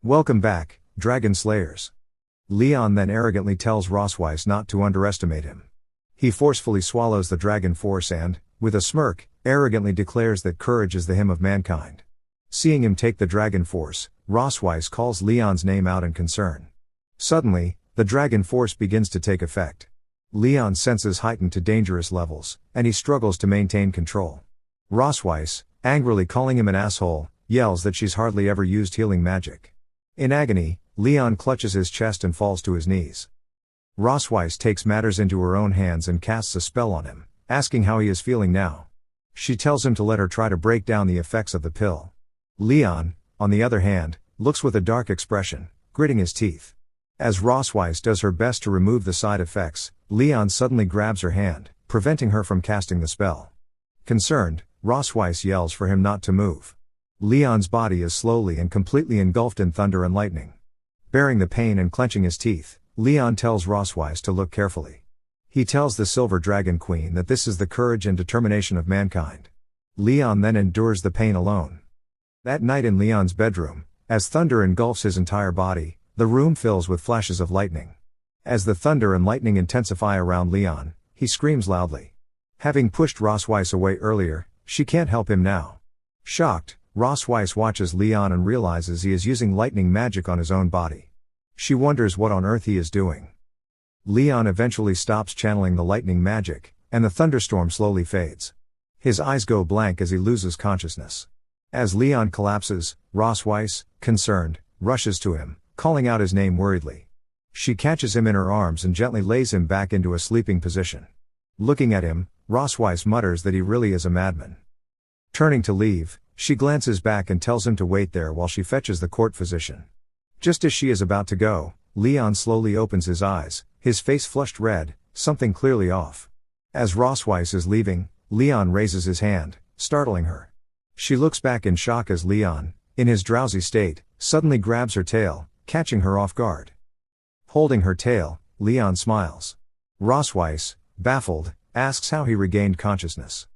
Welcome back, Dragon Slayers. Leon then arrogantly tells Rosweiss not to underestimate him. He forcefully swallows the dragon force and, with a smirk, arrogantly declares that courage is the hymn of mankind. Seeing him take the dragon force, Rosweiss calls Leon's name out in concern. Suddenly, the dragon force begins to take effect. Leon's senses heighten to dangerous levels, and he struggles to maintain control. Rosweiss, angrily calling him an asshole, yells that she's hardly ever used healing magic. In agony, Leon clutches his chest and falls to his knees. Rosweiss takes matters into her own hands and casts a spell on him, asking how he is feeling now. She tells him to let her try to break down the effects of the pill. Leon, on the other hand, looks with a dark expression, gritting his teeth. As Rosweiss does her best to remove the side effects, Leon suddenly grabs her hand, preventing her from casting the spell. Concerned, Rosweiss yells for him not to move. Leon's body is slowly and completely engulfed in thunder and lightning. Bearing the pain and clenching his teeth, Leon tells Rosweiss to look carefully. He tells the Silver Dragon Queen that this is the courage and determination of mankind. Leon then endures the pain alone. That night in Leon's bedroom, as thunder engulfs his entire body, the room fills with flashes of lightning. As the thunder and lightning intensify around Leon, he screams loudly. Having pushed Rosweiss away earlier, she can't help him now. Shocked, Rosweiss watches Leon and realizes he is using lightning magic on his own body. She wonders what on earth he is doing. Leon eventually stops channeling the lightning magic, and the thunderstorm slowly fades. His eyes go blank as he loses consciousness. As Leon collapses, Rosweiss, concerned, rushes to him, calling out his name worriedly. She catches him in her arms and gently lays him back into a sleeping position. Looking at him, Rosweiss mutters that he really is a madman. Turning to leave, she glances back and tells him to wait there while she fetches the court physician. Just as she is about to go, Leon slowly opens his eyes, his face flushed red, something clearly off. As Rosweiss is leaving, Leon raises his hand, startling her. She looks back in shock as Leon, in his drowsy state, suddenly grabs her tail, catching her off guard. Holding her tail, Leon smiles. Rosweiss, baffled, asks how he regained consciousness.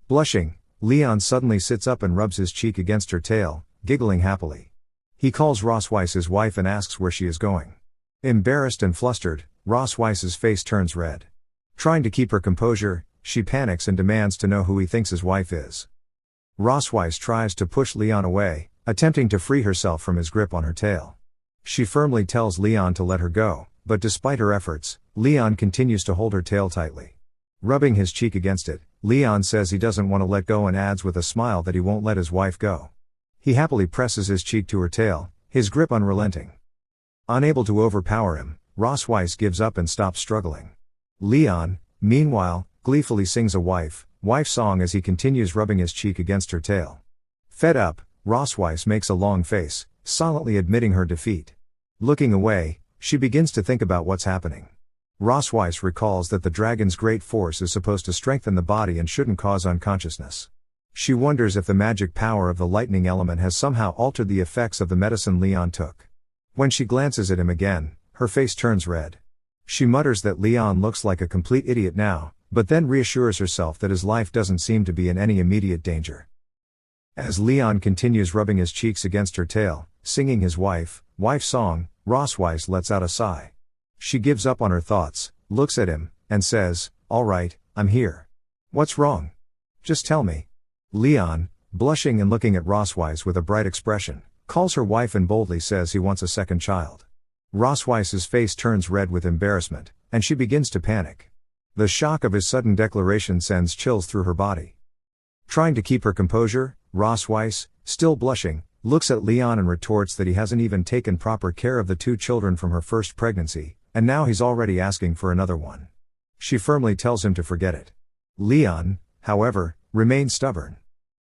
Blushing, Leon suddenly sits up and rubs his cheek against her tail, giggling happily. He calls Rosweiss his wife and asks where she is going. Embarrassed and flustered, Rosweiss's face turns red. Trying to keep her composure, she panics and demands to know who he thinks his wife is. Rosweiss tries to push Leon away, attempting to free herself from his grip on her tail. She firmly tells Leon to let her go, but despite her efforts, Leon continues to hold her tail tightly. Rubbing his cheek against it, Leon says he doesn't want to let go and adds with a smile that he won't let his wife go. He happily presses his cheek to her tail, his grip unrelenting. Unable to overpower him, Rosweiss gives up and stops struggling. Leon, meanwhile, gleefully sings a wife song as he continues rubbing his cheek against her tail. Fed up, Rosweiss makes a long face, silently admitting her defeat. Looking away, she begins to think about what's happening. Rosweiss recalls that the dragon's great force is supposed to strengthen the body and shouldn't cause unconsciousness. She wonders if the magic power of the lightning element has somehow altered the effects of the medicine Leon took. When she glances at him again, her face turns red. She mutters that Leon looks like a complete idiot now, but then reassures herself that his life doesn't seem to be in any immediate danger. As Leon continues rubbing his cheeks against her tail, singing his wife song, Rosweiss lets out a sigh. She gives up on her thoughts, looks at him, and says, "All right, I'm here. What's wrong? Just tell me." Leon, blushing and looking at Rosweiss with a bright expression, calls her wife and boldly says he wants a second child. Rosweiss's face turns red with embarrassment, and she begins to panic. The shock of his sudden declaration sends chills through her body. Trying to keep her composure, Rosweiss, still blushing, looks at Leon and retorts that he hasn't even taken proper care of the 2 children from her first pregnancy, and now he's already asking for another one. She firmly tells him to forget it. Leon, however, remains stubborn.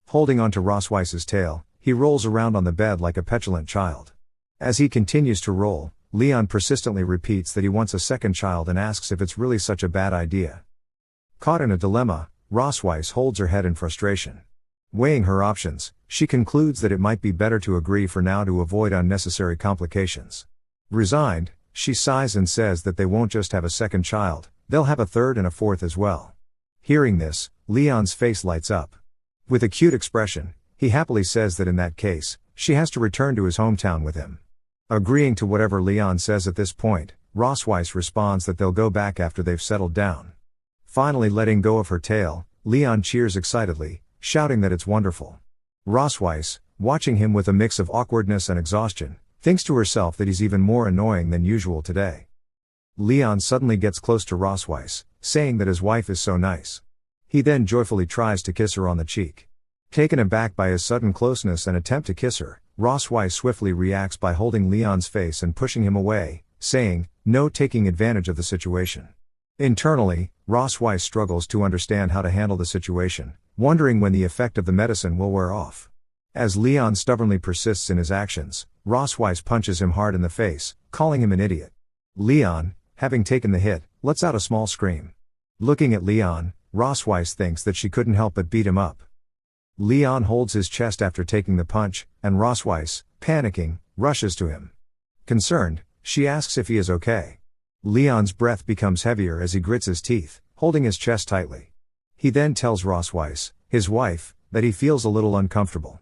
Holding onto Rosweiss's tail, he rolls around on the bed like a petulant child. As he continues to roll, Leon persistently repeats that he wants a second child and asks if it's really such a bad idea. Caught in a dilemma, Rosweiss holds her head in frustration. Weighing her options, she concludes that it might be better to agree for now to avoid unnecessary complications. Resigned, she sighs and says that they won't just have a second child, they'll have a third and a fourth as well. Hearing this, Leon's face lights up. With a cute expression, he happily says that in that case, she has to return to his hometown with him. Agreeing to whatever Leon says at this point, Rossweiss responds that they'll go back after they've settled down. Finally letting go of her tail, Leon cheers excitedly, shouting that it's wonderful. Rossweiss, watching him with a mix of awkwardness and exhaustion, thinks to herself that he's even more annoying than usual today. Leon suddenly gets close to Rossweiss, saying that his wife is so nice. He then joyfully tries to kiss her on the cheek. Taken aback by his sudden closeness and attempt to kiss her, Rossweiss swiftly reacts by holding Leon's face and pushing him away, saying, "No," taking advantage of the situation. Internally, Rossweiss struggles to understand how to handle the situation, wondering when the effect of the medicine will wear off. As Leon stubbornly persists in his actions, Rossweiss punches him hard in the face, calling him an idiot. Leon, having taken the hit, lets out a small scream. Looking at Leon, Rossweiss thinks that she couldn't help but beat him up. Leon holds his chest after taking the punch, and Rossweiss, panicking, rushes to him. Concerned, she asks if he is okay. Leon's breath becomes heavier as he grits his teeth, holding his chest tightly. He then tells Rossweiss, his wife, that he feels a little uncomfortable.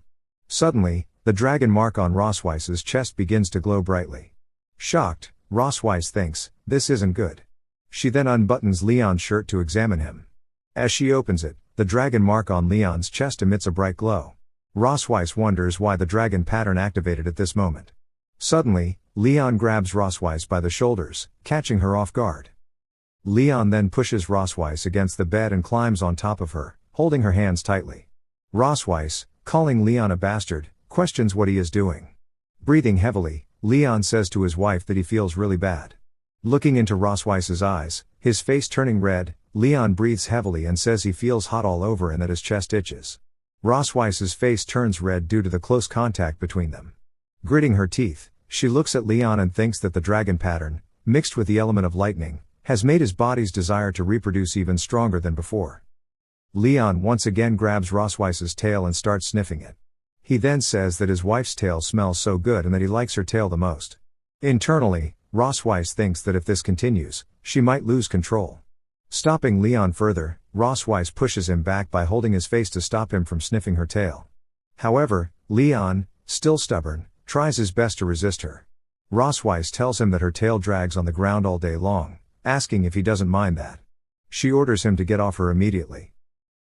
Suddenly, the dragon mark on Rossweiss's chest begins to glow brightly. Shocked, Rossweiss thinks, this isn't good. She then unbuttons Leon's shirt to examine him. As she opens it, the dragon mark on Leon's chest emits a bright glow. Rossweiss wonders why the dragon pattern activated at this moment. Suddenly, Leon grabs Rossweiss by the shoulders, catching her off guard. Leon then pushes Rossweiss against the bed and climbs on top of her, holding her hands tightly. Rossweiss, calling Leon a bastard, questions what he is doing. Breathing heavily, Leon says to his wife that he feels really bad. Looking into Rossweiss's eyes, his face turning red, Leon breathes heavily and says he feels hot all over and that his chest itches. Rossweiss's face turns red due to the close contact between them. Gritting her teeth, she looks at Leon and thinks that the dragon pattern, mixed with the element of lightning, has made his body's desire to reproduce even stronger than before. Leon once again grabs Rossweiss's tail and starts sniffing it. He then says that his wife's tail smells so good and that he likes her tail the most. Internally, Rossweiss thinks that if this continues, she might lose control. Stopping Leon further, Rossweiss pushes him back by holding his face to stop him from sniffing her tail. However, Leon, still stubborn, tries his best to resist her. Rossweiss tells him that her tail drags on the ground all day long, asking if he doesn't mind that. She orders him to get off her immediately.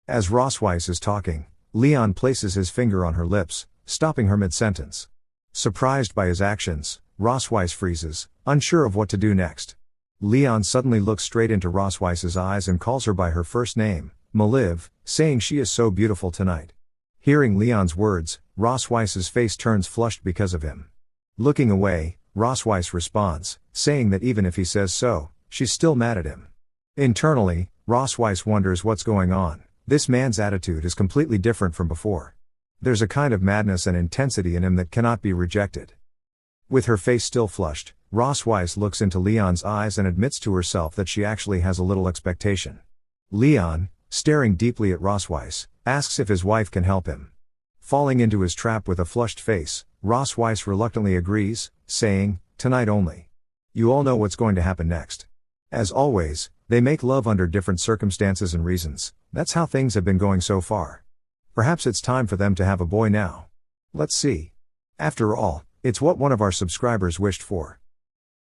As Rossweiss is talking, Leon places his finger on her lips, stopping her mid-sentence. Surprised by his actions, Rossweiss freezes, unsure of what to do next. Leon suddenly looks straight into Rossweiss's eyes and calls her by her first name, Maliv, saying she is so beautiful tonight. Hearing Leon's words, Rossweiss's face turns flushed because of him. Looking away, Rossweiss responds, saying that even if he says so, she's still mad at him. Internally, Rossweiss wonders what's going on. This man's attitude is completely different from before. There's a kind of madness and intensity in him that cannot be rejected. With her face still flushed, Rossweiss looks into Leon's eyes and admits to herself that she actually has a little expectation. Leon, staring deeply at Rossweiss, asks if his wife can help him. Falling into his trap with a flushed face, Rossweiss reluctantly agrees, saying, "Tonight only. You all know what's going to happen next." As always, they make love under different circumstances and reasons. That's how things have been going so far. Perhaps it's time for them to have a boy now. Let's see. After all, it's what one of our subscribers wished for.